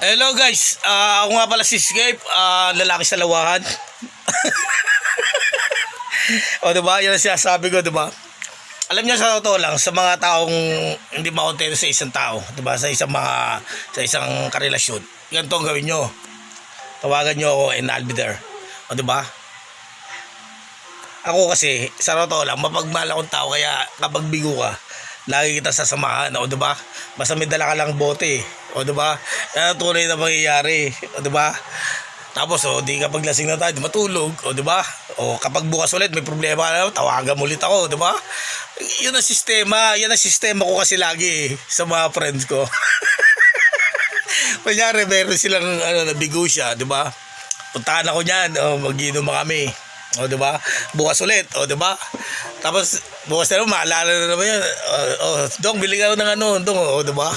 Hello guys, ako nga pala si Scape, lalaki sa lawahan. O diba, yan ang sinasabi ko, diba? Alam niyo sa totoo lang, sa mga taong hindi makontento sa isang tao, diba? Sa isang karelasyon, ganito ang gawin nyo. Tawagan nyo ako and I'll be there. O diba? Ako kasi, sa totoo lang, mapagmahal akong tao, kaya kapag bigo ka, lagi kita sasamahan, o diba? Basta may dala ka lang bote, o diba? Yan ang tunay na mangyayari, o diba? Tapos, di kapag lasing na tayo, di matulog, o diba? O kapag bukas ulit, may problema na, tawagan mo ulit ako, diba? Yun ang sistema, yan ang sistema ko kasi lagi sa mga friends ko. Kunyari, meron silang nabigo siya, diba? Puntahan ako niyan, mag-inom kami. O diba? Bukas ulit, o diba? Tapos bukas na naman, maalala na naman yan. Dong, bili ka ng Dong, o diba?